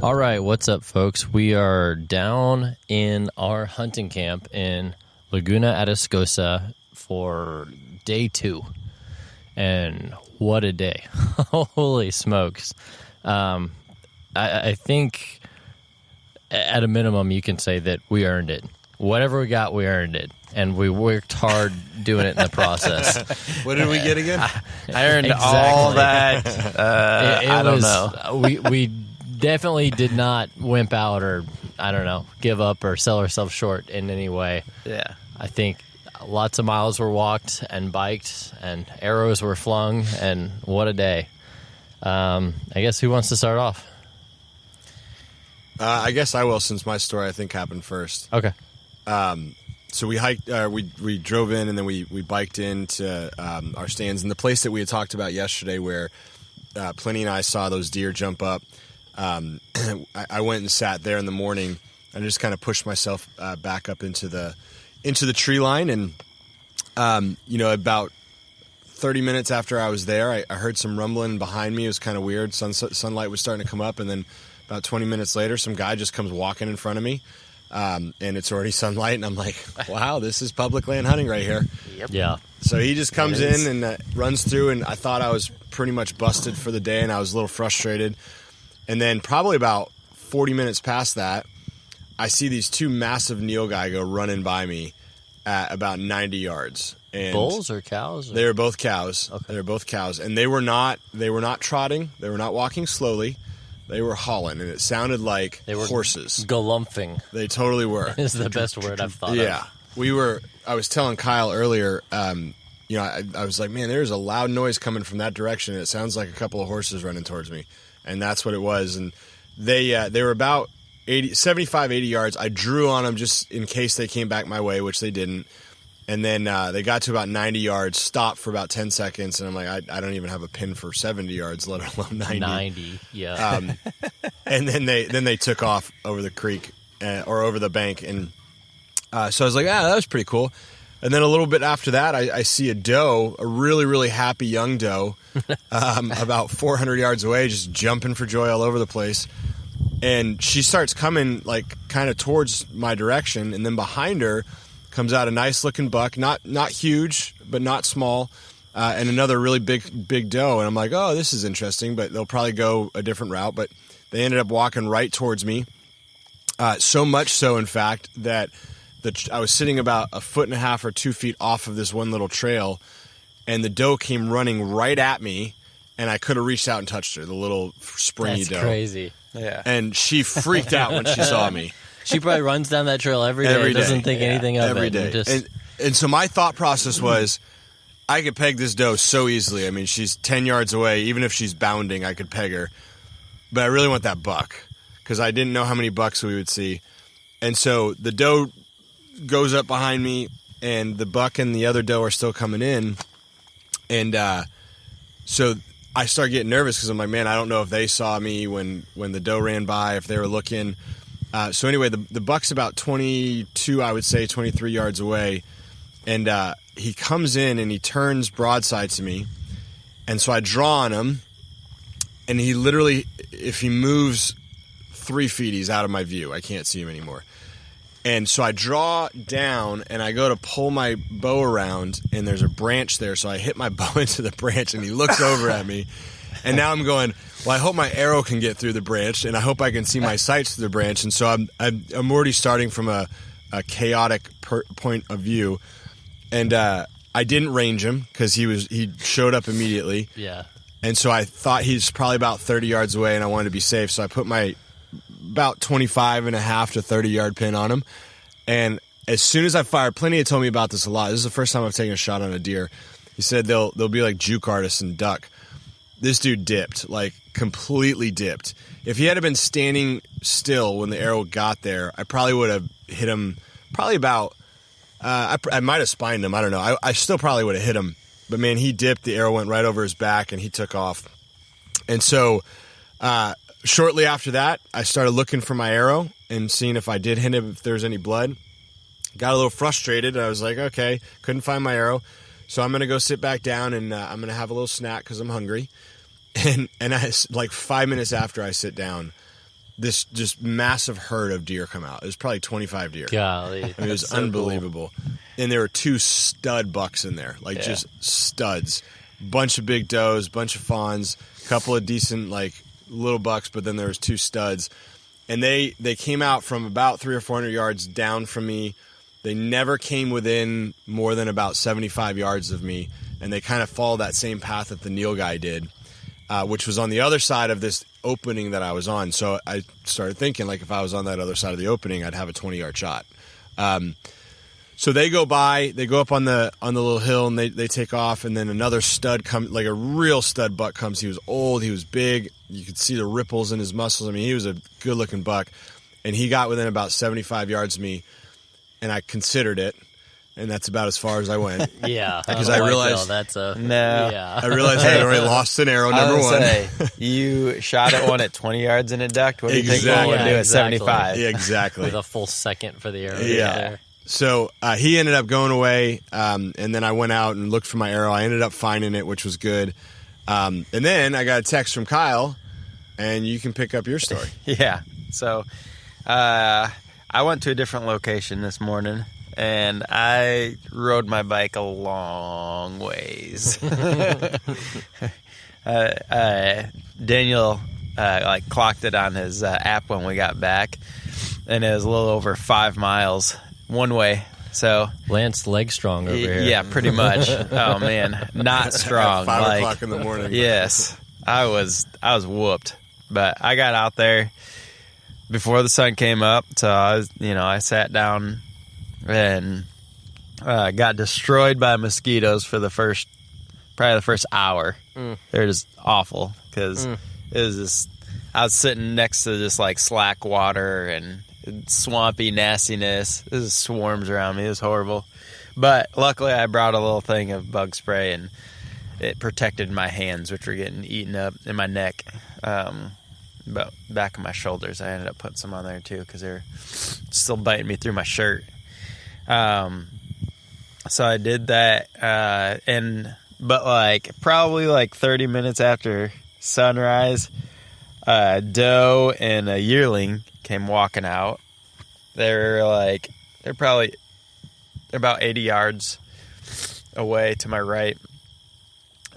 All right, what's up, folks? We are down in our hunting camp in Laguna, Atascosa for day 2. And what a day. Holy smokes. I think at a minimum you can say that we earned it. Whatever we got, we earned it. And we worked hard doing it in the process. What did we get again? I earned all that. I don't know. We definitely did not wimp out or, I don't know, give up or sell ourselves short in any way. Yeah. I think lots of miles were walked and biked and arrows were flung, and what a day. I guess who wants to start off? I guess I will, since my story, I think, happened first. Okay. So we hiked, we drove in, and then we biked into our stands. And the place that we had talked about yesterday where Pliny and I saw those deer jump up, I went and sat there in the morning and just kind of pushed myself back up into the tree line. And, about 30 minutes after I was there, I heard some rumbling behind me. It was kind of weird. Sunlight was starting to come up, and then about 20 minutes later, some guy just comes walking in front of me. And it's already sunlight, and I'm like, wow, this is public land hunting right here. Yep. Yeah. So he just comes in and runs through, and I thought I was pretty much busted for the day, and I was a little frustrated. And then probably about 40 minutes past that, I see these 2 massive nilgai go running by me at about 90 yards. And bulls or cows? They were both cows. Okay. They were both cows, and they were not trotting. They were not walking slowly. They were hauling, and it sounded like they were horses. Galumphing. They totally were. Is the best word I've thought of. Yeah. I was telling Kyle earlier, I was like, man, there's a loud noise coming from that direction. It sounds like a couple of horses running towards me. And that's what it was. And they were about 75, 80 yards. I drew on them just in case they came back my way, which they didn't. And then they got to about 90 yards, stopped for about 10 seconds, and I'm like, I don't even have a pin for 70 yards, let alone 90. 90, yeah. And then they took off over the creek or over the bank. And so I was like, that was pretty cool. And then a little bit after that, I see a doe, a really, really happy young doe, about 400 yards away, just jumping for joy all over the place. And she starts coming, like, kind of towards my direction. And then behind her comes out a nice-looking buck, not huge, but not small, and another really big doe. And I'm like, oh, this is interesting, but they'll probably go a different route. But they ended up walking right towards me, so much so, in fact, that I was sitting about 1.5 or 2 feet off of this one little trail, and the doe came running right at me, and I could have reached out and touched her, the little springy doe. That's crazy. Yeah. And she freaked out when she saw me. She probably runs down that trail every day. Doesn't think anything of every it. Day. And so my thought process was, I could peg this doe so easily. I mean, she's 10 yards away. Even if she's bounding, I could peg her. But I really want that buck, because I didn't know how many bucks we would see. And so the doe goes up behind me, and the buck and the other doe are still coming in. And so I start getting nervous, because I'm like, man, I don't know if they saw me when the doe ran by, if they were looking. So anyway, the buck's about 22, I would say, 23 yards away. And he comes in, and he turns broadside to me. And so I draw on him, and he literally, if he moves 3 feet, he's out of my view. I can't see him anymore. And so I draw down, and I go to pull my bow around, and there's a branch there. So I hit my bow into the branch, and he looks over at me. And now I'm going, well, I hope my arrow can get through the branch, and I hope I can see my sights through the branch. And so I'm already starting from a chaotic point of view. And I didn't range him, because he showed up immediately. Yeah. And so I thought he's probably about 30 yards away, and I wanted to be safe. So I put my about 25.5 to 30-yard pin on him. And as soon as I fired, Pliny had told me about this a lot. This is the first time I've taken a shot on a deer. He said they'll be like juke artists and duck. This dude dipped, like completely dipped. If he had been standing still when the arrow got there, I probably would have hit him probably about, I might have spined him. I don't know. I still probably would have hit him. But, man, he dipped. The arrow went right over his back, and he took off. And so shortly after that, I started looking for my arrow and seeing if I did hit him, if there was any blood. Got a little frustrated. I was like, okay, couldn't find my arrow. So I So I'm going to go sit back down and I'm going to have a little snack because I'm hungry. And I, like 5 minutes after I sit down, this just massive herd of deer come out. It was probably 25 deer. Golly. I mean, it was so unbelievable. Cool. And there were 2 stud bucks in there, like just studs. Bunch of big does, bunch of fawns, couple of decent like little bucks, but then there was 2 studs. And they came out from about 300 or 400 yards down from me. They never came within more than about 75 yards of me, and they kind of followed that same path that the Neil guy did, which was on the other side of this opening that I was on. So I started thinking, like, if I was on that other side of the opening, I'd have a 20-yard shot. So they go by, they go up on the little hill, and they take off, and then another stud comes, like a real stud buck comes. He was old, he was big. You could see the ripples in his muscles. I mean, he was a good-looking buck, and he got within about 75 yards of me. And I considered it, and that's about as far as I went. Yeah, because I realized that's a no. Yeah. I realized I had already lost an arrow. Number one, you shot at one at 20 yards and it ducked. What do you think one would do at 75? Yeah, exactly. With a full second for the arrow. Yeah. There. So he ended up going away, and then I went out and looked for my arrow. I ended up finding it, which was good. And then I got a text from Kyle, and you can pick up your story. Yeah. So. I went to a different location this morning, and I rode my bike a long ways. Daniel clocked it on his app when we got back, and it was a little over 5 miles one way. So Lance leg strong over here. Yeah, pretty much. Oh man, not strong. 5 o'clock in the morning. Yes, I was whooped, but I got out there before the sun came up, so I sat down and got destroyed by mosquitoes for probably the first hour. They're just awful because it was just, I was sitting next to just like slack water and swampy nastiness. This is swarms around me. It was horrible, but luckily I brought a little thing of bug spray and it protected my hands, which were getting eaten up, in my neck. But back of my shoulders, I ended up putting some on there too because they're still biting me through my shirt. So I did that, but probably 30 minutes after sunrise, a doe and a yearling came walking out. They're about 80 yards away to my right,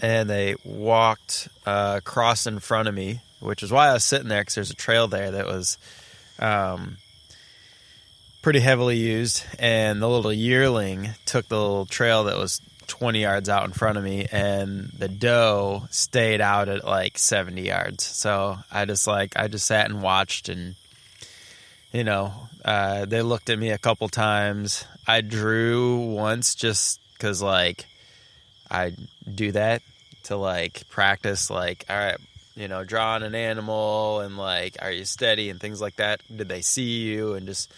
and they walked across in front of me, which is why I was sitting there, because there's a trail there that was pretty heavily used, and the little yearling took the little trail that was 20 yards out in front of me, and the doe stayed out at 70 yards. So I just sat and watched, and they looked at me a couple times. I drew once just because I do that to practice, all right, drawing an animal and are you steady and things like that. Did they see you? And just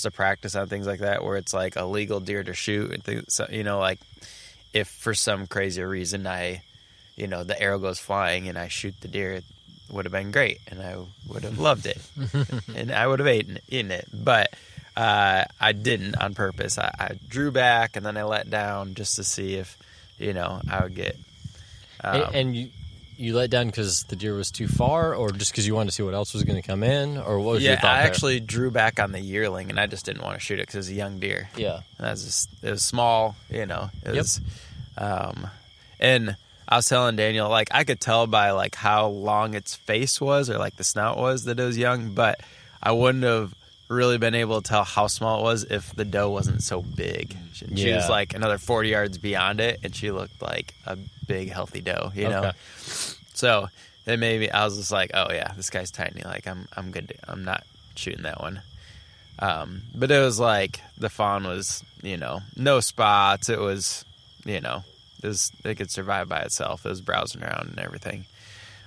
to practice on things like that, where it's a legal deer to shoot and things. So, if for some crazy reason the arrow goes flying and I shoot the deer, it would have been great and I would have loved it and I would have eaten it. But I didn't on purpose. I drew back and then I let down just to see if I would get. And you let down because the deer was too far, or just because you wanted to see what else was going to come in, or what was your thought I there? actually drew back on the yearling, and I just didn't want to shoot it because it was a young deer. Yeah, it was small, It was, and I was telling Daniel, I could tell by how long its face was or the snout was that it was young, but I wouldn't have really been able to tell how small it was if the doe wasn't so big. She was another 40 yards beyond it, and she looked like a big healthy doe, know. So then maybe I was just oh yeah, this guy's tiny. I'm good. I'm not shooting that one. But it was the fawn was no spots. It was it could survive by itself. It was browsing around and everything.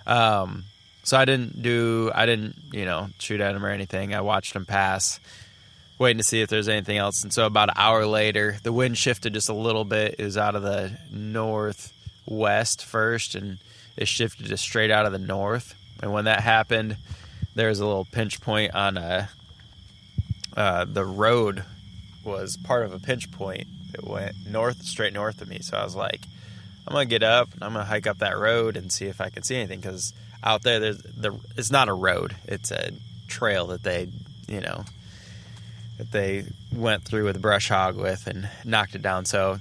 So I didn't shoot at him or anything. I watched him pass, waiting to see if there's anything else. And so about an hour later, the wind shifted just a little bit. It was out of the northwest first, and it shifted just straight out of the north. And when that happened, there was a little pinch point on the road was part of a pinch point it went straight north of me. So I was like, I'm going to get up and I'm going to hike up that road and see if I can see anything. Because out there, it's not a road. It's a trail that they went through with a brush hog with and knocked it down. So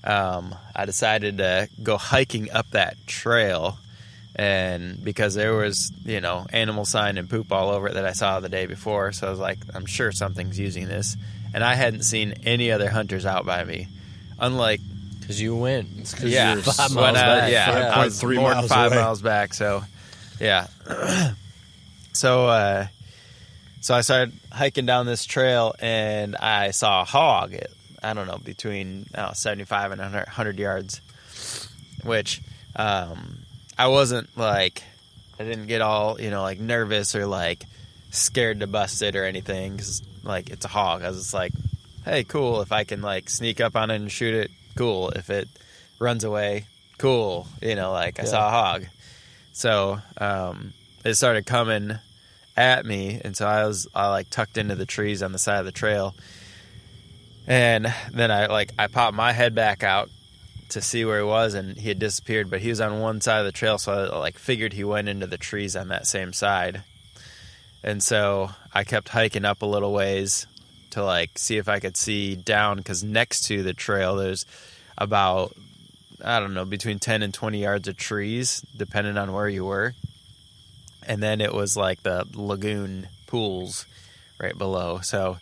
I decided to go hiking up that trail. And because there was, animal sign and poop all over it that I saw the day before. So I was like, I'm sure something's using this. And I hadn't seen any other hunters out by me. Unlike... Because you went. Yeah. You're 5 miles back. Yeah. 5.3 more than miles 5 away. miles back. So, yeah. So I started hiking down this trail, and I saw a hog at, I don't know, between 75 and 100 yards, which I wasn't like, I didn't get all, like nervous or like scared to bust it or anything, because like it's a hog. I was just like, hey, cool, if I can like sneak up on it and shoot it, cool. If it runs away, cool. I saw a hog. So it started coming at me, and so I like tucked into the trees on the side of the trail, and then I popped my head back out to see where he was, and he had disappeared, but he was on one side of the trail, so I like figured he went into the trees on that same side. And so I kept hiking up a little ways to like see if I could see down, because next to the trail there's about, I don't know, between 10 and 20 yards of trees, depending on where you were. And then it was like the lagoon pools right below. So,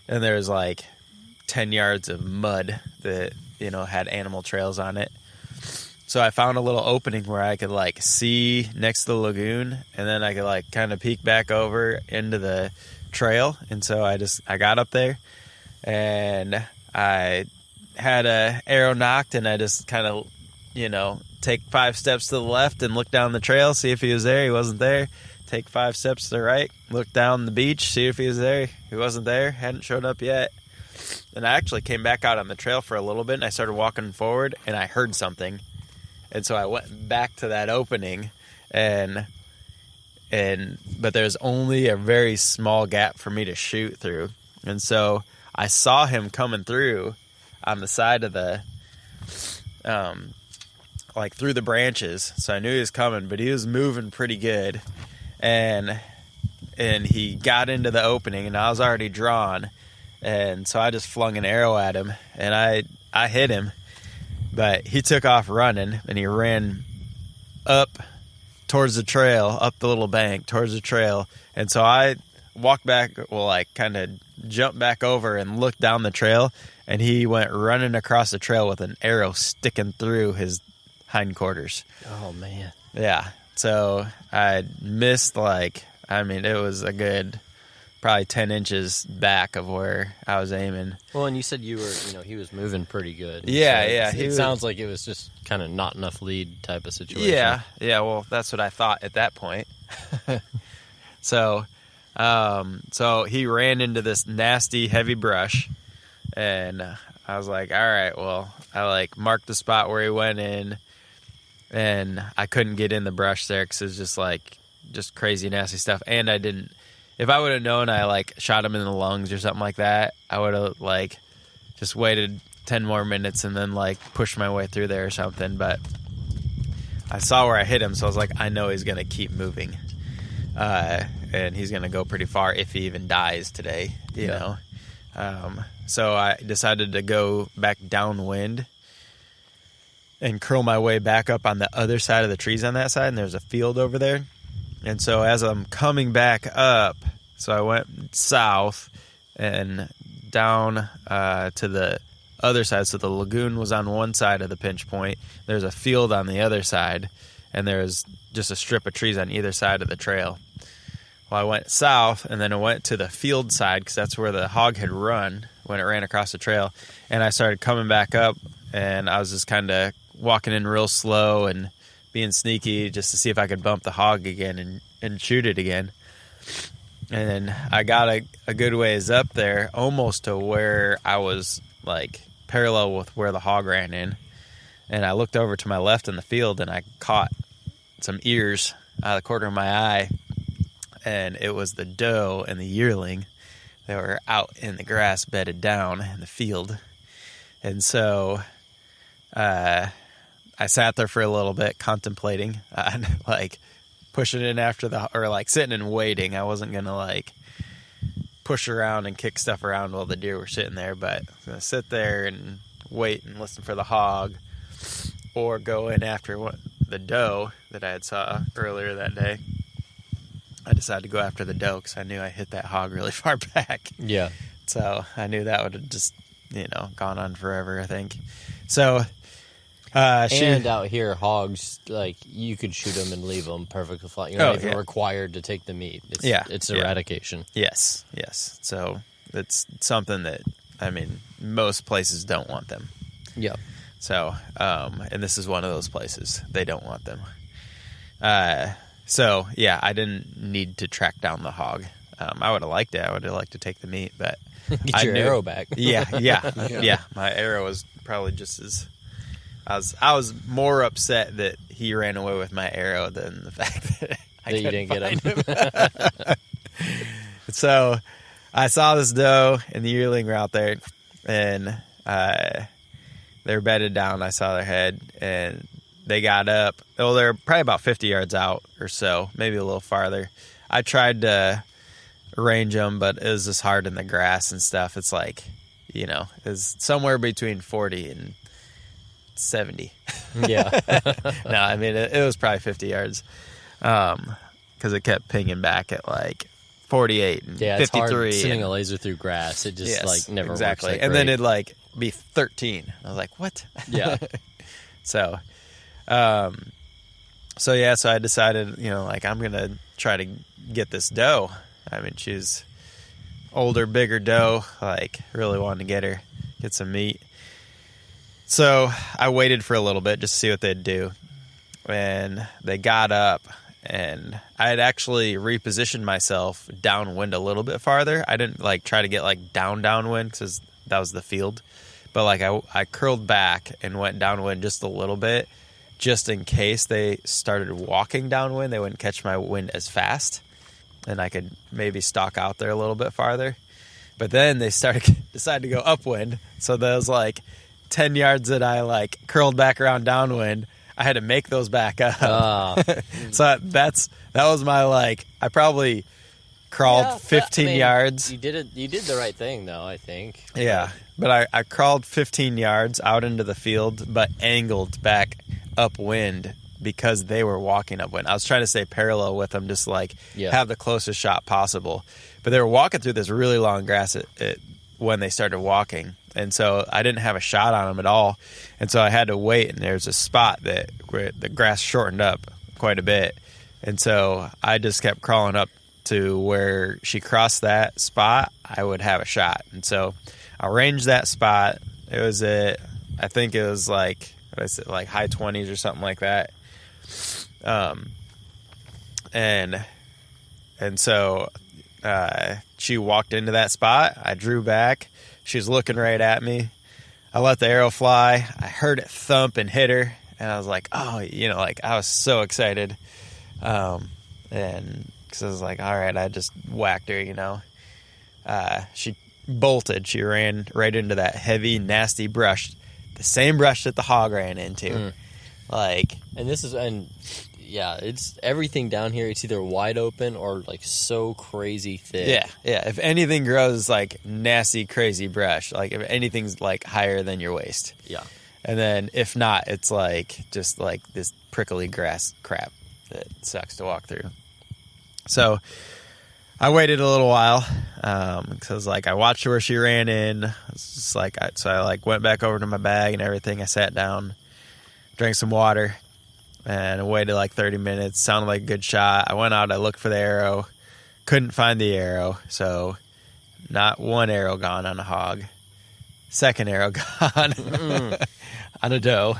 and there's like 10 yards of mud that, had animal trails on it. So I found a little opening where I could like see next to the lagoon, and then I could like kind of peek back over into the trail. And so I got up there, and I had a arrow knocked, and I just kind of, take 5 steps to the left and look down the trail, see if he was there. He wasn't there. Take 5 steps to the right, look down the beach, see if he was there. He wasn't there, hadn't showed up yet. And I actually came back out on the trail for a little bit, and I started walking forward, and I heard something. And so I went back to that opening, but there's only a very small gap for me to shoot through. And so I saw him coming through on the side of the, like through the branches. So I knew he was coming, but he was moving pretty good. And he got into the opening, and I was already drawn. And so I just flung an arrow at him, and I hit him. But he took off running, and he ran up towards the trail, up the little bank towards the trail. And so I walked back, kind of jumped back over and looked down the trail, and he went running across the trail with an arrow sticking through his hindquarters. Oh, man. Yeah. So I missed, it was a good probably 10 inches back of where I was aiming. Well, and you said you were, he was moving pretty good. Yeah, so it sounds like it was just kind of not enough lead type of situation. Yeah, well, that's what I thought at that point. So he ran into this nasty, heavy brush, and I was like, all right, well, I marked the spot where he went in, and I couldn't get in the brush there because it was just crazy, nasty stuff, and I didn't. If I would have known I shot him in the lungs or something like that, I would have just waited 10 more minutes and then pushed my way through there or something. But I saw where I hit him, so I was like, I know he's going to keep moving. And he's going to go pretty far if he even dies today, you know. So I decided to go back downwind and curl my way back up on the other side of the trees on that side, and there's a field over there. And so as I'm coming back up, so I went south and down to the other side. So the lagoon was on one side of the pinch point. There's a field on the other side, and there's just a strip of trees on either side of the trail. Well, I went south, and then I went to the field side because that's where the hog had run when it ran across the trail. And I started coming back up, and I was just kind of walking in real slow and being sneaky just to see if I could bump the hog again and shoot it again. And then I got a good ways up there, almost to where I was parallel with where the hog ran in. And I looked over to my left in the field, and I caught some ears out of the corner of my eye. And it was the doe and the yearling. They were out in the grass bedded down in the field. And so I sat there for a little bit contemplating, like pushing in after or like sitting and waiting. I wasn't going to like push around and kick stuff around while the deer were sitting there, but I was going to sit there and wait and listen for the hog, or go in after the doe that I had saw earlier that day. I decided to go after the doe because I knew I hit that hog really far back. Yeah. So I knew that would have just, gone on forever, I think. So, and out here, hogs, like, you could shoot them and leave them perfectly fine. You're not even required to take the meat. It's eradication. Yes. So it's something that, most places don't want them. Yeah. So, and this is one of those places. They don't want them. So, yeah, I didn't need to track down the hog. I would have liked it. I would have liked to take the meat, but Get your arrow back. Yeah. My arrow was probably just as... I was more upset that he ran away with my arrow than the fact that you didn't get him. So I saw this doe and the yearling were out there, and they were bedded down. I saw their head, and they got up. Oh, they're probably about 50 yards out or so, maybe a little farther. I tried to range them, but it was just hard in the grass and stuff. It's like, it's somewhere between 40 and 70. Yeah. No, it was probably 50 yards, because it kept pinging back at like 48 and 53. It's hard sending a laser through grass. It just never exactly works. And then it'd like be 13. I was like, what? Yeah. So I decided, I'm gonna try to get this doe. She's older, bigger doe. Like, really wanted to get some meat. So I waited for a little bit just to see what they'd do. And they got up, and I had actually repositioned myself downwind a little bit farther. I didn't try to get downwind because that was the field. But I curled back and went downwind just a little bit, just in case they started walking downwind. They wouldn't catch my wind as fast, and I could maybe stalk out there a little bit farther. But then they decided to go upwind. So those 10 yards that I curled back around downwind, I had to make those back up. So that was my I probably crawled 15 yards. You did the right thing though, I think. Yeah. But I crawled 15 yards out into the field, but angled back upwind because they were walking upwind. I was trying to stay parallel with them, just have the closest shot possible. But they were walking through this really long grass when they started walking. And so I didn't have a shot on them at all. And so I had to wait, and there's a spot where the grass shortened up quite a bit. And so I just kept crawling up to where she crossed that spot, I would have a shot. And so I ranged that spot. It was I think it was high 20s or something like that. And so she walked into that spot. I drew back. She was looking right at me. I let the arrow fly. I heard it thump and hit her, and I was like, oh, I was so excited. And because I was like, all right, I just whacked her, She bolted. She ran right into that heavy, nasty brush, the same brush that the hog ran into. It's everything down here. It's either wide open or so crazy thick. Yeah. If anything grows nasty, crazy brush, if anything's higher than your waist. Yeah. And then if not, it's just this prickly grass crap that sucks to walk through. So I waited a little while because I watched where she ran in. It's just so I went back over to my bag and everything. I sat down, drank some water. And I waited 30 minutes. Sounded like a good shot. I went out. I looked for the arrow. Couldn't find the arrow. So not one arrow gone on a hog. Second arrow gone on a doe.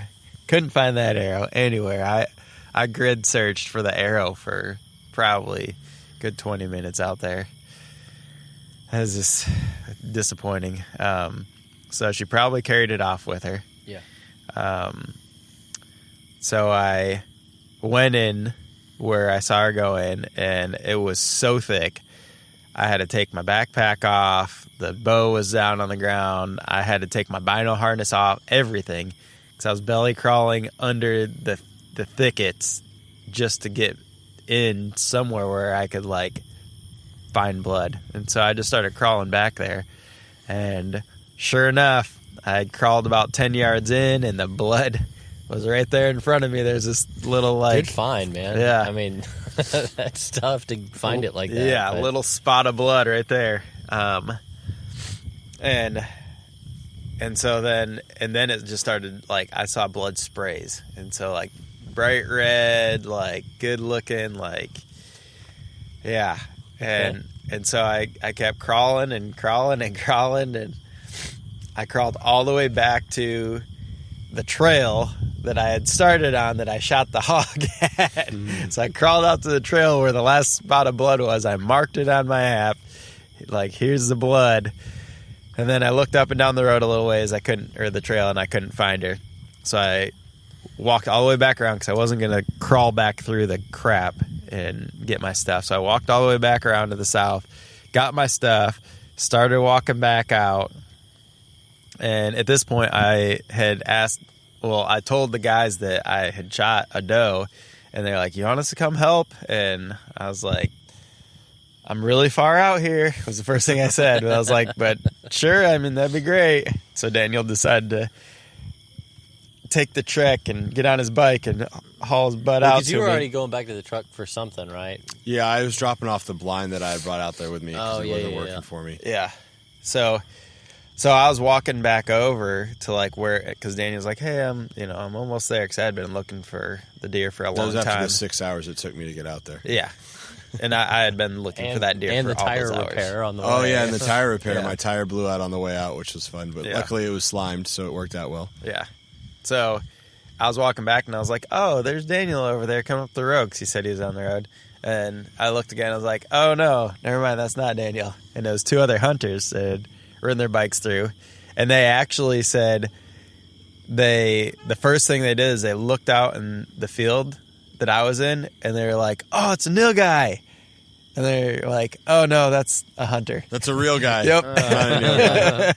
Couldn't find that arrow anywhere. I grid searched for the arrow for probably a good 20 minutes out there. That was just disappointing. So she probably carried it off with her. Yeah. So I went in where I saw her go in, and it was so thick. I had to take my backpack off. The bow was down on the ground. I had to take my bino harness off, everything, because I was belly crawling under the thickets just to get in somewhere where I could, like, find blood. And so I just started crawling back there. And sure enough, I had crawled about 10 yards in, and the blood was right there in front of me. There's this little, like... Good find, man. Yeah. I mean, that's tough to find it like that. Yeah, but. a little spot of blood right there. And so then it just started, like, I saw blood sprays. And so, like, bright red, like, good looking, like, yeah. And so I kept crawling and crawling and crawling, and I crawled all the way back to the trail that I had started on that I shot the hog at. So I crawled out to the trail where the last spot of blood was. I marked it on my map, like, here's the blood. And then I looked up and down the road a little ways, or the trail, and I couldn't find her. So I walked all the way back around because I wasn't going to crawl back through the crap and get my stuff. So I walked all the way back around to the south, got my stuff, started walking back out. And at this point, I told the guys that I had shot a doe, and they're like, you want us to come help? And I was like, I'm really far out here, was the first thing I said. But I was like, but sure, I mean, that'd be great. So Daniel decided to take the trek and get on his bike and haul his butt out to me. Because you were already going back to the truck for something, right? Yeah, I was dropping off the blind that I had brought out there with me because it wasn't working for me. Yeah. So I was walking back over to, like, where, because Daniel's like, hey, I'm almost there, because I had been looking for the deer for a long time. That was after the 6 hours it took me to get out there. Yeah. And I had been looking for that deer and for the all tire those hours. repair on the way. Oh, yeah, and the tire repair. Yeah. My tire blew out on the way out, which was fun. But luckily it was slimed, so it worked out well. Yeah. So I was walking back, and I was like, oh, there's Daniel over there coming up the road, because he said he was on the road. And I looked again, and I was like, oh, no, never mind, that's not Daniel. And there was two other hunters that had ridden their bikes through. And they actually said the first thing they did is they looked out in the field that I was in, and they were like, oh, it's a nil guy. And they're like, oh, no, that's a hunter. That's a real guy. Yep. Not a nil guy.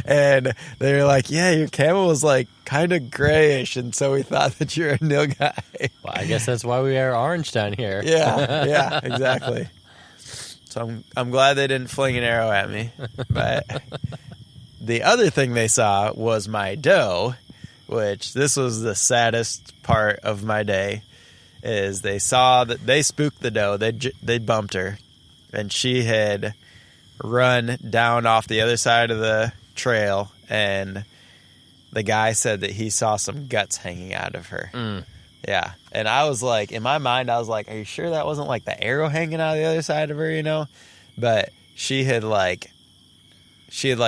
And they were like, yeah, your camel was, like, kind of grayish, and so we thought that you're a nil guy. Well, I guess that's why we are orange down here. Yeah, exactly. So I'm glad they didn't fling an arrow at me. But the other thing they saw was my doe, which this was the saddest part of my day, is they saw that they spooked the doe. They bumped her, and she had run down off the other side of the trail, and the guy said that he saw some guts hanging out of her. Yeah. And I was like, in my mind, I was like, are you sure that wasn't, like, the arrow hanging out of the other side of her, you know? But she had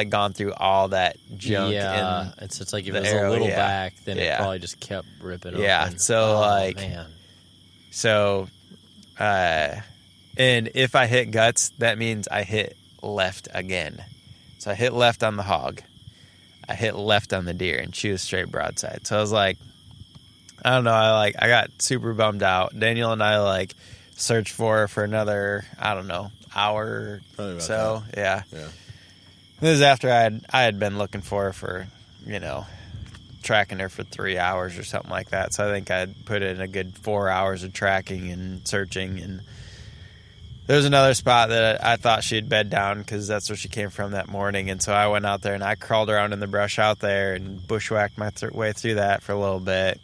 gone through all that junk. Yeah, it's like if it was arrow, a little back, then it Yeah. probably just kept ripping open. Yeah, so, man. So, and if I hit guts, that means I hit left again. So I hit left on the hog. I hit left on the deer, and she was straight broadside. So I was like, I don't know. I got super bummed out. Daniel and I, searched for her for another, I don't know, hour or so. Yeah. This is after I had been looking for her for, tracking her for 3 hours or something like that. So I think I'd put in a good 4 hours of tracking and searching. And there was another spot that I thought she'd bed down because that's where she came from that morning. And so I went out there and I crawled around in the brush out there and bushwhacked my way through that for a little bit.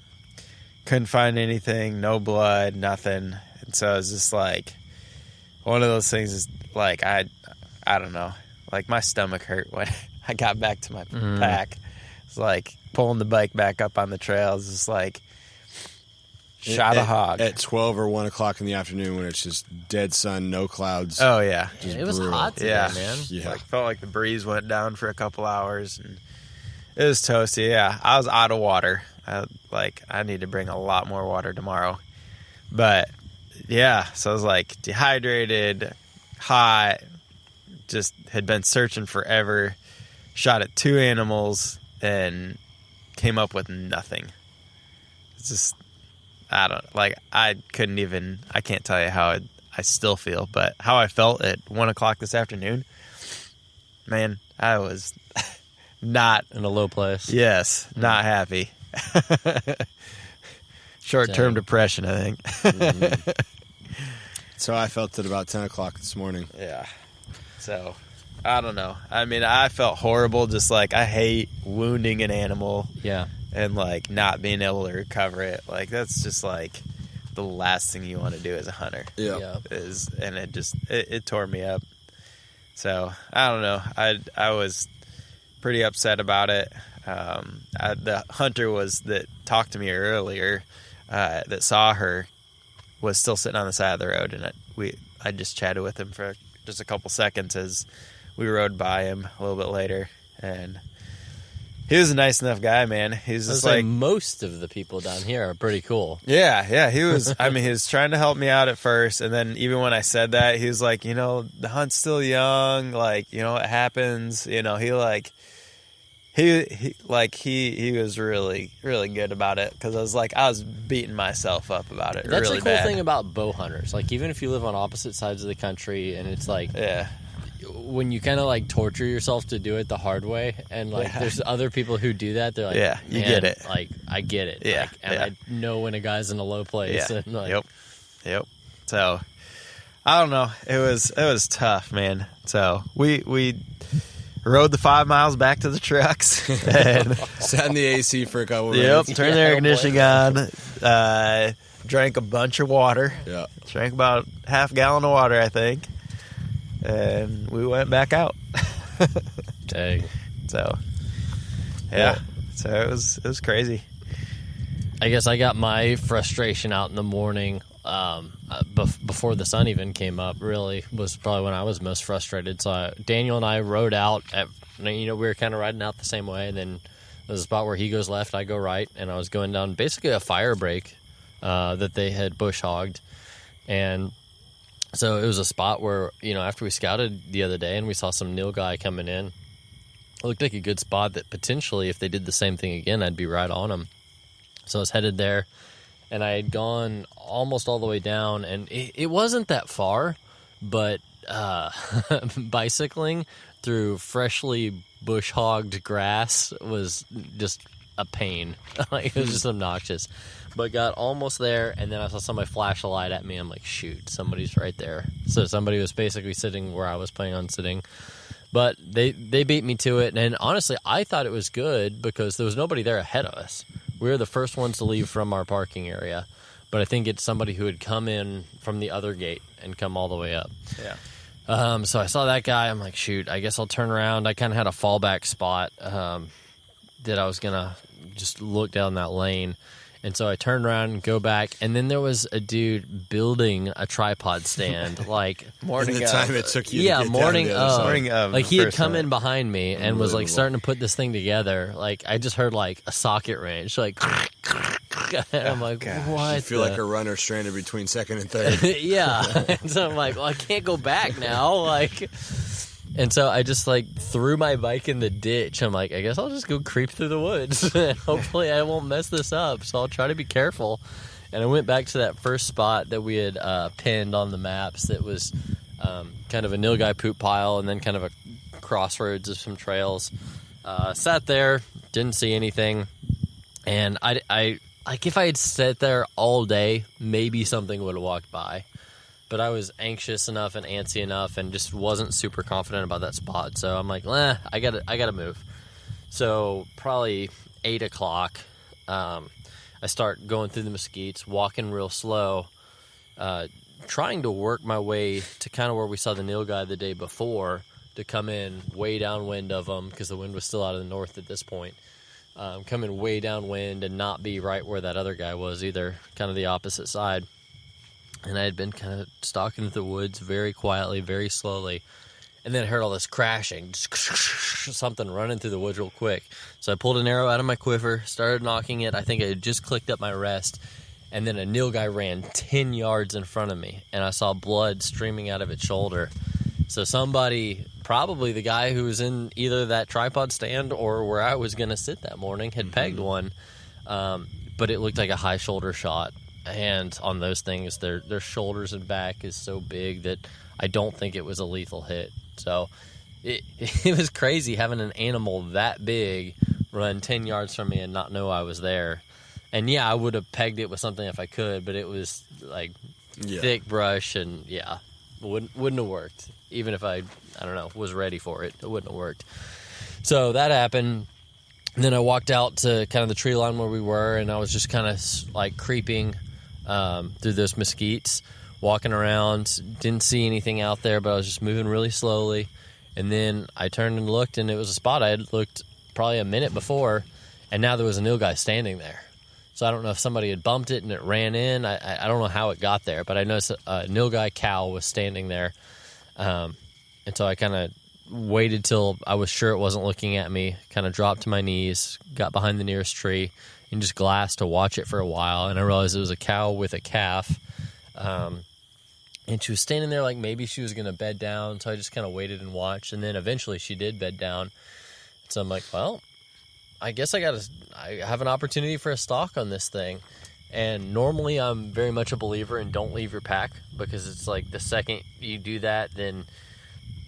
Couldn't find anything, no blood, nothing. And so it was just like one of those things is like, I don't know, like my stomach hurt when I got back to my pack. It's like pulling the bike back up on the trail is just like shot a hog. At 12 or 1 o'clock in the afternoon when it's just dead sun, no clouds. Oh, yeah. It was hot today, man. Yeah. Felt like the breeze went down for a couple hours, and it was toasty. Yeah, I was out of water. I need to bring a lot more water tomorrow. But, yeah, so I was like dehydrated, hot, just had been searching forever, shot at 2 animals, and came up with nothing. It's just, I can't tell you how I I still feel, but how I felt at 1 o'clock this afternoon, man, I was not in a low place. Yes, not happy. Short-term depression, I think. Mm-hmm. So I felt it about 10 o'clock this morning. Yeah. So, I don't know. I mean, I felt horrible. Just like, I hate wounding an animal. Yeah. And, like, not being able to recover it. Like, that's just, like, the last thing you want to do as a hunter. Yeah. And it tore me up. So, I don't know. I was pretty upset about it. The hunter that talked to me earlier, that saw her, was still sitting on the side of the road, and I just chatted with him for just a couple seconds as we rode by him a little bit later, and he was a nice enough guy, man. He's just like most of the people down here are pretty cool. Yeah, he was. I mean, he was trying to help me out at first, and then even when I said that, he was like, the hunt's still young, like, it happens, he was really, really good about it, because I was beating myself up about it. That's really the cool bad. thing about bow hunters. Like, even if you live on opposite sides of the country, and it's like, when you kind of like torture yourself to do it the hard way, and like there's other people who do that, they're like, you get it. Like, I get it. Yeah, like, and I know when a guy's in a low place. Yeah. And like, Yep. So I don't know. It was tough, man. So we rode the 5 miles back to the trucks and sat in the AC for a couple minutes. Turned the air conditioning on, drank a bunch of water. Yeah. Drank about half gallon of water, I think. And we went back out. Dang. So yeah. So it was crazy. I guess I got my frustration out in the morning, before the sun even came up. Really was probably when I was most frustrated. So Daniel and I rode out we were kind of riding out the same way, and then there's a spot where he goes left, I go right, and I was going down basically a fire break that they had bush hogged. And so it was a spot where, after we scouted the other day and we saw some nilgai coming in, it looked like a good spot that potentially, if they did the same thing again, I'd be right on them. So I was headed there, and I had gone almost all the way down, and it wasn't that far, but bicycling through freshly bush-hogged grass was just a pain. Like, it was just obnoxious. But got almost there, and then I saw somebody flash a light at me. I'm like, shoot, somebody's right there. So somebody was basically sitting where I was planning on sitting. But they beat me to it, and honestly, I thought it was good because there was nobody there ahead of us. We were the first ones to leave from our parking area, but I think it's somebody who had come in from the other gate and come all the way up. Yeah. So I saw that guy. I'm like, shoot, I guess I'll turn around. I kind of had a fallback spot that I was going to just look down that lane. And so I turned around and go back, and then there was a dude building a tripod stand, like morning the of. time it took you to get morning down the other side. Morning of like the he had first come one. in behind me and was like starting to put this thing together. Like I just heard like a socket wrench, like and I'm like, what? You feel like a runner stranded between second and third. Yeah. And so I'm like, well, I can't go back now. Like, and so I just like threw my bike in the ditch. I'm like, I guess I'll just go creep through the woods. Hopefully I won't mess this up. So I'll try to be careful. And I went back to that first spot that we had pinned on the maps that was kind of a nilgai poop pile and then kind of a crossroads of some trails. Sat there, didn't see anything. And I like if I had sat there all day, maybe something would have walked by. But I was anxious enough and antsy enough and just wasn't super confident about that spot. So I'm like, I gotta move. So probably 8 o'clock, I start going through the mesquites, walking real slow, trying to work my way to kind of where we saw the nilgai the day before to come in way downwind of them because the wind was still out of the north at this point. Coming way downwind and not be right where that other guy was either, kind of the opposite side. And I had been kind of stalking the woods very quietly, very slowly. And then I heard all this crashing, something running through the woods real quick. So I pulled an arrow out of my quiver, started knocking it. I think I had just clicked up my rest. And then a nilgai ran 10 yards in front of me. And I saw blood streaming out of its shoulder. So somebody, probably the guy who was in either that tripod stand or where I was going to sit that morning, had pegged one. But it looked like a high shoulder shot. and on those things, their shoulders and back is so big that I don't think it was a lethal hit. So it was crazy having an animal that big run 10 yards from me and not know I was there. And yeah, I would have pegged it with something if I could, but it was like thick brush, and wouldn't have worked. Even if I don't know, was ready for it, it wouldn't have worked. So that happened. And then I walked out to kind of the tree line where we were, and I was just kind of like creeping through those mesquites, walking around. Didn't see anything out there, but I was just moving really slowly. And then I turned and looked, and it was a spot I had looked probably a minute before, and now there was a nilgai standing there. So I don't know if somebody had bumped it and it ran in. I don't know how it got there, but I noticed a nilgai cow was standing there. And so I kind of waited till I was sure it wasn't looking at me, kind of dropped to my knees, got behind the nearest tree, and just glassed to watch it for a while. And I realized it was a cow with a calf. And she was standing there like maybe she was going to bed down, so I just kind of waited and watched. And then eventually she did bed down. So I'm like, well, I guess I have an opportunity for a stalk on this thing. And normally I'm very much a believer in don't leave your pack, because it's like the second you do that, then,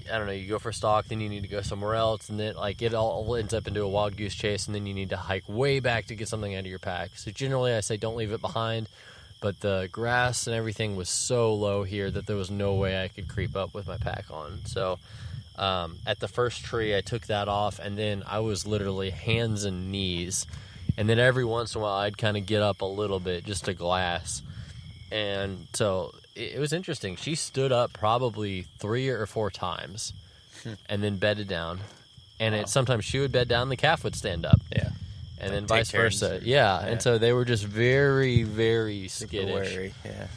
I don't know, you go for a stalk, then you need to go somewhere else, and then like it all ends up into a wild goose chase, and then you need to hike way back to get something out of your pack. So generally I say don't leave it behind, but the grass and everything was so low here that there was no way I could creep up with my pack on. So at the first tree, I took that off, and then I was literally hands and knees. And then every once in a while, I'd kind of get up a little bit just to glass. And so it was interesting. She stood up probably 3 or 4 times and then bedded down. And sometimes she would bed down, the calf would stand up. Yeah. And then vice versa. Yeah. And so they were just very, very skittish. Wary. Yeah.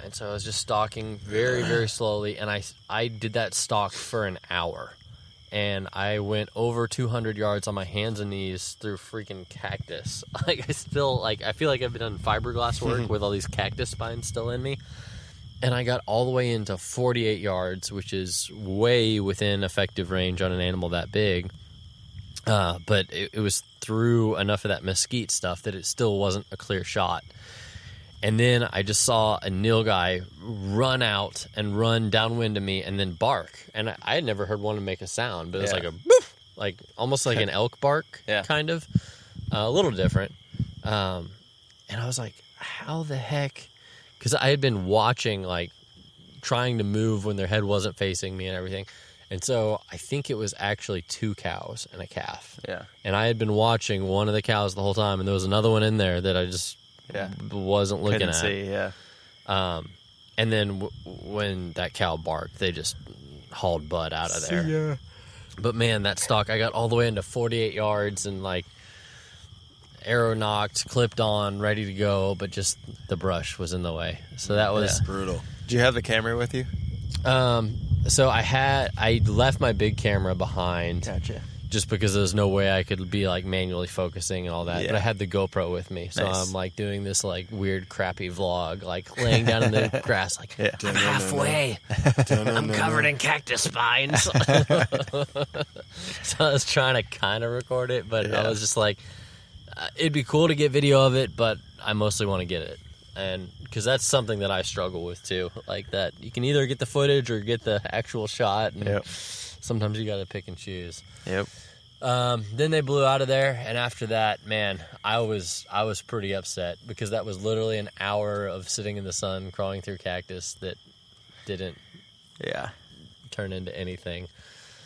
And so I was just stalking very, very slowly, and I did that stalk for an hour, and I went over 200 yards on my hands and knees through freaking cactus. Like I feel like I've done fiberglass work with all these cactus spines still in me, and I got all the way into 48 yards, which is way within effective range on an animal that big. But it was through enough of that mesquite stuff that it still wasn't a clear shot. And then I just saw a nilgai run out and run downwind of me and then bark. And I had never heard one make a sound, but it was like a boof, like almost like an elk bark, kind of. A little different. And I was like, how the heck? Because I had been watching, like, trying to move when their head wasn't facing me and everything. And so I think it was actually 2 cows and a calf. Yeah. And I had been watching one of the cows the whole time, and there was another one in there that I just... wasn't looking Couldn't at. see, and then when that cow barked, they just hauled butt out of there. Yeah. But man, that stalk, I got all the way into 48 yards and like arrow knocked, clipped on, ready to go, but just the brush was in the way. So that was brutal. Did you have the camera with you? So I left my big camera behind. Gotcha. Just because there's no way I could be like manually focusing and all that. Yeah. But I had the GoPro with me. So I'm like doing this like weird crappy vlog, like laying down in the grass, like I'm halfway. I'm covered in cactus spines. So I was trying to kind of record it, but I was just like, it'd be cool to get video of it, but I mostly want to get it. And because that's something that I struggle with too. Like that you can either get the footage or get the actual shot. And sometimes you got to pick and choose. Yep. Then they blew out of there, and after that, man, I was pretty upset because that was literally an hour of sitting in the sun, crawling through cactus that didn't turn into anything.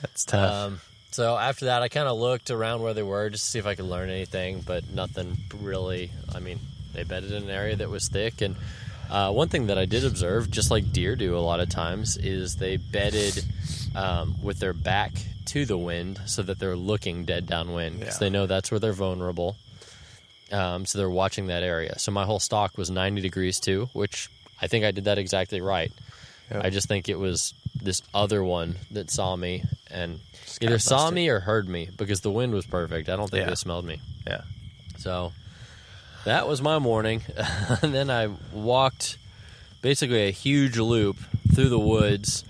That's tough. So after that, I kind of looked around where they were just to see if I could learn anything, but nothing really. I mean, they bedded in an area that was thick, and one thing that I did observe, just like deer do a lot of times, is they bedded with their back to the wind so that they're looking dead downwind because they know that's where they're vulnerable. So they're watching that area. So my whole stalk was 90 degrees too, which I think I did that exactly right. Yep. I just think it was this other one that saw me and either saw me or heard me because the wind was perfect. I don't think they smelled me. Yeah. So that was my morning. And then I walked basically a huge loop through the woods,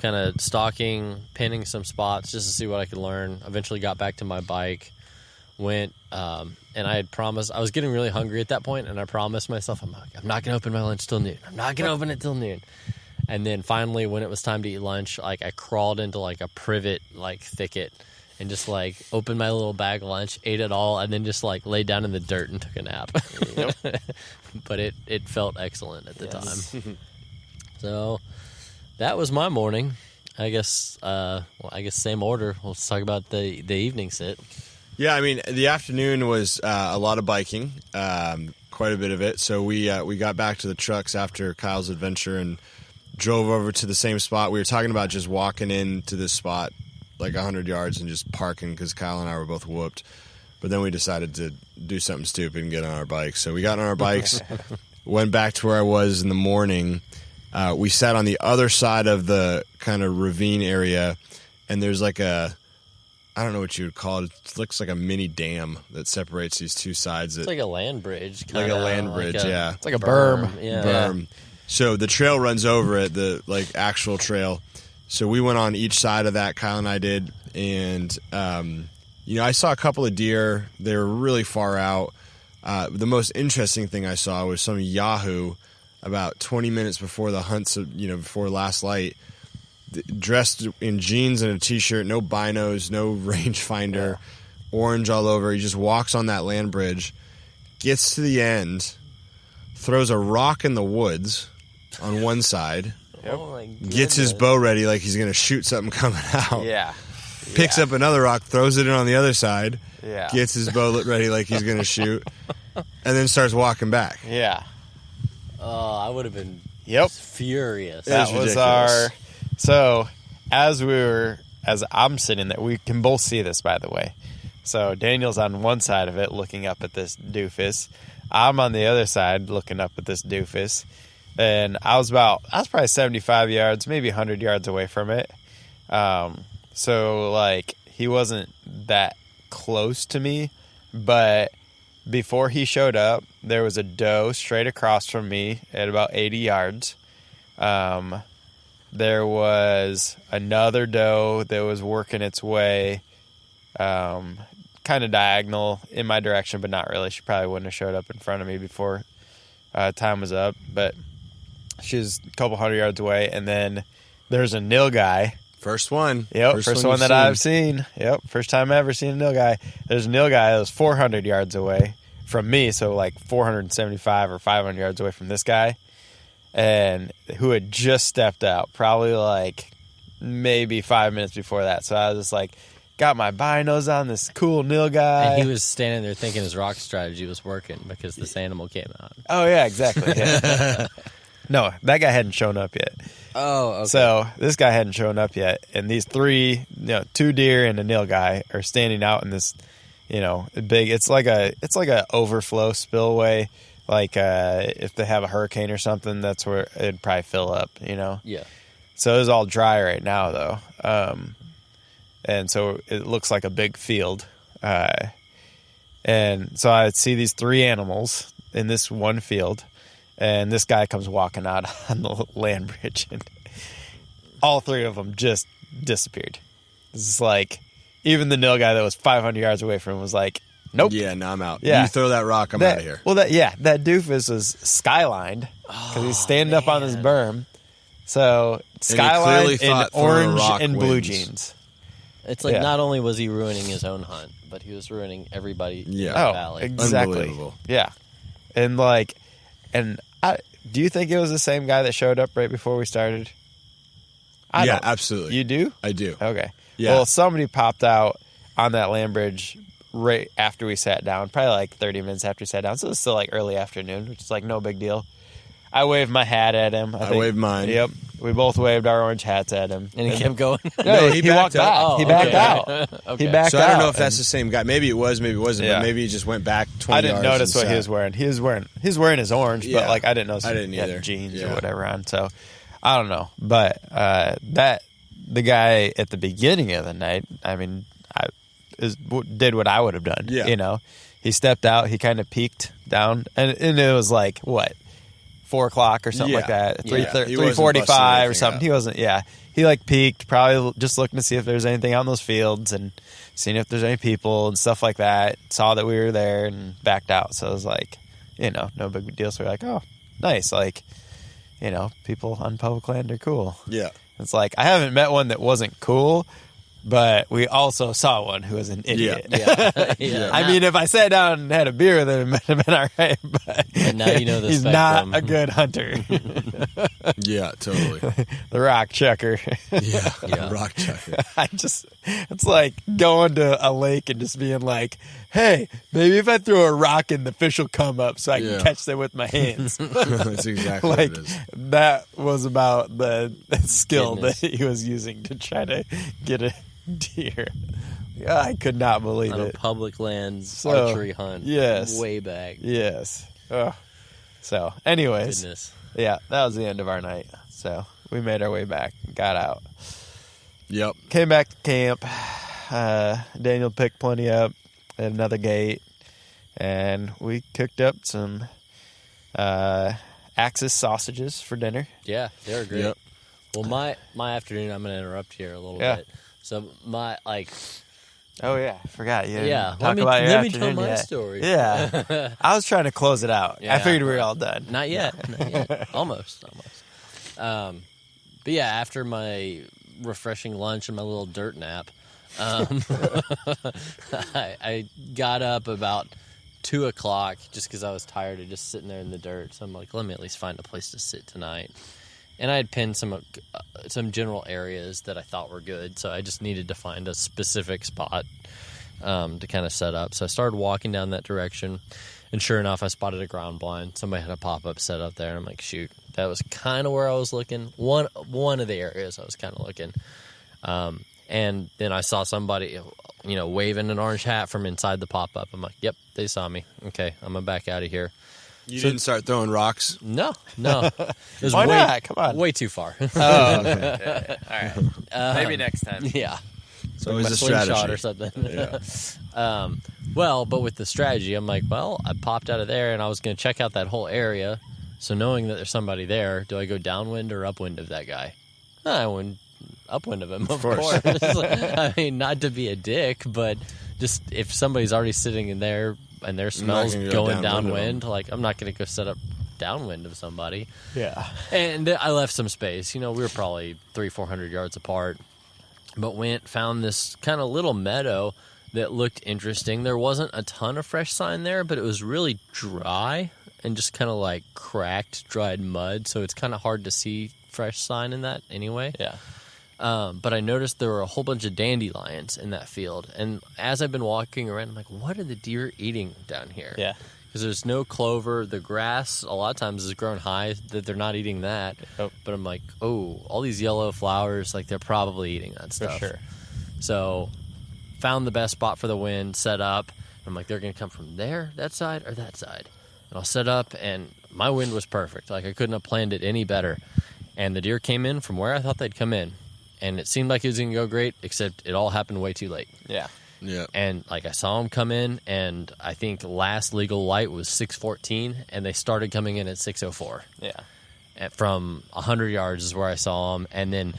kind of stalking, pinning some spots just to see what I could learn. Eventually got back to my bike, went and and I had promised. I was getting really hungry at that point, and I promised myself, I'm not going to open my lunch till noon. I'm not going to open it till noon. And then finally, when it was time to eat lunch, like I crawled into like a privet, like thicket, and just like opened my little bag of lunch, ate it all, and then just like laid down in the dirt and took a nap. Yep. But it felt excellent at the time. So that was my morning. I guess same order. Let's talk about the evening sit. Yeah, I mean, the afternoon was a lot of biking, quite a bit of it. So we got back to the trucks after Kyle's adventure and drove over to the same spot. We were talking about just walking into this spot like 100 yards and just parking because Kyle and I were both whooped. But then we decided to do something stupid and get on our bikes. So we got on our bikes, went back to where I was in the morning. We sat on the other side of the kind of ravine area, and there's like I don't know what you would call it. It looks like a mini dam that separates these two sides. It's like a land bridge. Like a land bridge, yeah. It's like a berm. Yeah. Berm. So the trail runs over it, the like actual trail. So we went on each side of that, Kyle and I did, and I saw a couple of deer. They were really far out. The most interesting thing I saw was some Yahoo about 20 minutes before the hunts, before last light, dressed in jeans and a t-shirt, no binos, no rangefinder, orange all over. He just walks on that land bridge, gets to the end, throws a rock in the woods on one side, gets his bow ready like he's going to shoot something coming out. Yeah. Picks up another rock, throws it in on the other side, Yeah. gets his bow ready like he's going to shoot, and then starts walking back. Yeah. Oh, I would have been furious. That was our... So, as I'm sitting there, we can both see this, by the way. So, Daniel's on one side of it looking up at this doofus. I'm on the other side looking up at this doofus. And I was probably 75 yards, maybe 100 yards away from it. So, like, he wasn't that close to me. But before he showed up, there was a doe straight across from me at about 80 yards. There was another doe that was working its way kind of diagonal in my direction, but not really. She probably wouldn't have showed up in front of me before time was up. But she was a couple hundred yards away. And then there's a nilgai. First one. Yep, first one that I've seen. Yep, first time I ever seen a nilgai. There's a nilgai that was 400 yards away from me, so like 475 or 500 yards away from this guy. And who had just stepped out, probably like maybe 5 minutes before that. So I was just like, got my binos on, this cool nilgai. And he was standing there thinking his rock strategy was working because this animal came out. Oh, yeah, exactly. Yeah. No, that guy hadn't shown up yet. Oh, okay. So this guy hadn't shown up yet. And these three, 2 deer and a nilgai are standing out in this, big, it's like a overflow spillway. Like, if they have a hurricane or something, that's where it'd probably fill up, Yeah. So it's all dry right now, though. And so it looks like a big field. And so I see these 3 animals in this one field, and this guy comes walking out on the land bridge, and all 3 of them just disappeared. It's like, even the nilgai that was 500 yards away from him was like, nope. Yeah, no, I'm out. Yeah. You throw that rock, I'm out of here. Well, that doofus was skylined because he's standing up on his berm. So skylined in orange and blue jeans. It's like not only was he ruining his own hunt, but he was ruining everybody in the valley. Exactly. Unbelievable. Yeah. Do you think it was the same guy that showed up right before we started? Yeah, absolutely. You do? I do. Okay. Yeah. Well, somebody popped out on that land bridge right after we sat down, probably like 30 minutes after we sat down. So it was still like early afternoon, which is like no big deal. I waved my hat at him. I think, waved mine. Yep. We both waved our orange hats at him. And he kept going? No, he walked backed back. up. He backed out. Okay. He backed out. So I don't know if that's the same guy. Maybe it was, maybe it wasn't. Yeah. But maybe he just went back 20 yards. I didn't notice what sat. he was wearing. He was wearing his orange, but Yeah. like I didn't notice I didn't he had either. jeans Yeah. or whatever on. So I don't know. But the guy at the beginning of the night, I mean, did what I would have done. Yeah. He stepped out. He kind of peeked down, and it was like what 4 o'clock or something Yeah. like that. Yeah. He wasn't 3:45 busting or anything something. up. He wasn't. Yeah, he like peeked, probably just looking to see if there's anything out in those fields and seeing if there's any people and stuff like that. Saw that we were there and backed out. So it was like, no big deal. So we're like, oh, nice. Like, people on public land are cool. Yeah. It's like I haven't met one that wasn't cool. But we also saw one who was an idiot. Yeah. I mean, if I sat down and had a beer with him, it might have been all right. But And now you know the he's spectrum. not a good hunter. Yeah, totally. The rock checker. Yeah. Rock chucker. It's like going to a lake and just being like, hey, maybe if I throw a rock in, the fish will come up so I can Yeah. catch them with my hands. That's exactly Like, what it is. that was about the skill Goodness. that he was using to try to get a deer. Yeah, I could not believe On a it. public land So, archery hunt. yes. Way back. Yes. Ugh. So, anyways, Goodness. yeah, that was the end of our night. So we made our way back, got out, Yep. came back to camp. Daniel picked Pliny up at another gate, and we cooked up some Axis sausages for dinner. Yeah, they were great. Yep. Well, my afternoon, I'm going to interrupt here a little Yeah. bit. So my Oh yeah, I forgot. You didn't Yeah, talk let me- about your let me tell afternoon my yet. story. Yeah, I was trying to close it out. I Yeah. figured we were all done. Not yet. Almost. But yeah, after my refreshing lunch and my little dirt nap, I got up about 2 o'clock just because I was tired of just sitting there in the dirt. So I'm like, let me at least find a place to sit tonight. And I had pinned some general areas that I thought were good, so I just needed to find a specific spot to kind of set up. So I started walking down that direction, and sure enough, I spotted a ground blind. Somebody had a pop-up set up there, and I'm like, shoot, that was kind of where I was looking. One of the areas I was kind of looking. And then I saw somebody, waving an orange hat from inside the pop-up. I'm like, yep, they saw me. Okay, I'm going to back out of here. You didn't start throwing rocks? No. It was Why not? Come on. way too far. Oh, okay. All right. Maybe next time. Yeah. It's always My a slingshot strategy. or something. Yeah. But with the strategy, I'm like, I popped out of there and I was going to check out that whole area. So knowing that there's somebody there, do I go downwind or upwind of that guy? I went upwind of him, of course. I mean, not to be a dick, but just if somebody's already sitting in there and their smell's gonna go going downwind of downwind, like I'm not going to go set up downwind of somebody. Yeah. And I left some space. We were probably 300-400 yards apart. But found this kind of little meadow that looked interesting. There wasn't a ton of fresh sign there, but it was really dry and just kind of like cracked, dried mud. So it's kind of hard to see fresh sign in that anyway. Yeah. But I noticed there were a whole bunch of dandelions in that field. And as I've been walking around, I'm like, what are the deer eating down here? Yeah. Because there's no clover. The grass a lot of times is grown high that they're not eating that. Oh. But I'm like, all these yellow flowers, like they're probably eating that For stuff. sure. So found the best spot for the wind, set up. I'm like, they're going to come from there, that side, or that side. And I'll set up, and my wind was perfect. Like I couldn't have planned it any better. And the deer came in from where I thought they'd come in. And it seemed like it was going to go great, except it all happened way too late. Yeah. Yeah. And like I saw them come in, and I think last legal light was 6:14, and they started coming in at 6:04. Yeah. From 100 yards is where I saw them, and then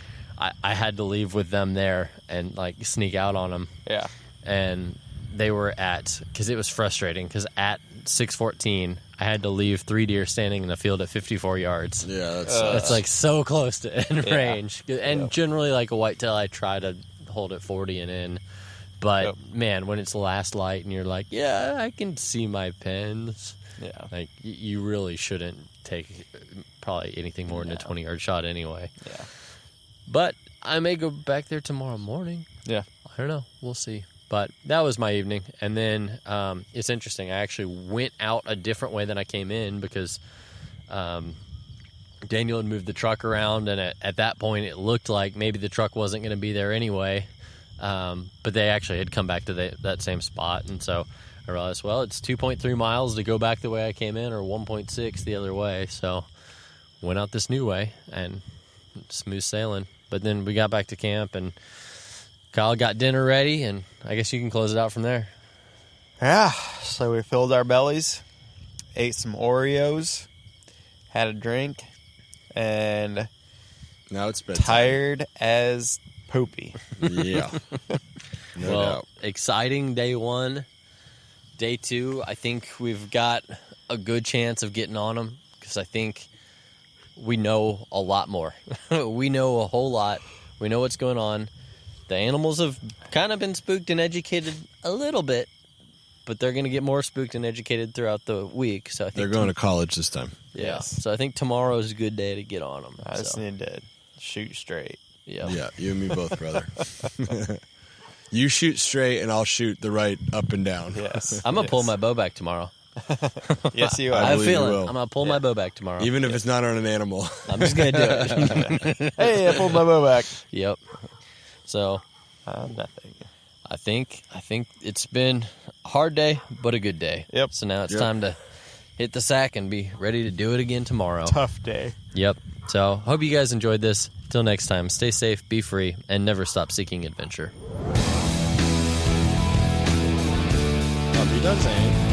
I had to leave with them there and like sneak out on them. Yeah. And they were because it was frustrating because at 6:14 I had to leave 3 deer standing in the field at 54 yards. Yeah, It's like so close to end Yeah. range. And Yep. generally, like a whitetail, I try to hold at 40 and in. But Yep. man, when it's the last light and you're like, yeah, I can see my pins. Yeah. Like you really shouldn't take probably anything more than a 20-yard shot anyway. Yeah. But I may go back there tomorrow morning. Yeah. I don't know. We'll see. But that was my evening. And then it's interesting. I actually went out a different way than I came in because Daniel had moved the truck around. And at that point, it looked like maybe the truck wasn't going to be there anyway. But they actually had come back to that same spot. And so I realized, well, it's 2.3 miles to go back the way I came in or 1.6 the other way. So went out this new way and smooth sailing. But then we got back to camp and Kyle got dinner ready, and I guess you can close it out from there. Yeah. So we filled our bellies, ate some Oreos, had a drink, and Now it's bedtime. tired as poopy. Yeah. No Well, doubt. exciting day 1. Day 2, I think we've got a good chance of getting on them because I think we know a lot more. We know a whole lot. We know what's going on. The animals have kind of been spooked and educated a little bit, but they're going to get more spooked and educated throughout the week. So I think They're going to college this time. Yeah. Yes. So I think tomorrow is a good day to get on them. I just need to shoot straight. Yeah. Yeah, you and me both, brother. You shoot straight, and I'll shoot the right up and down. Yes. I'm going to pull my bow back tomorrow. Yes, you I I are. have a believe you feeling will. I'm going to pull my bow back tomorrow. Even if it's not on an animal. I'm just going to do it. Hey, I pulled my bow back. Yep. So Nothing. I think it's been a hard day, but a good day. Yep. So now it's Yep. time to hit the sack and be ready to do it again tomorrow. Tough day. Yep. So hope you guys enjoyed this. Till next time, stay safe, be free, and never stop seeking adventure. I'll be done saying.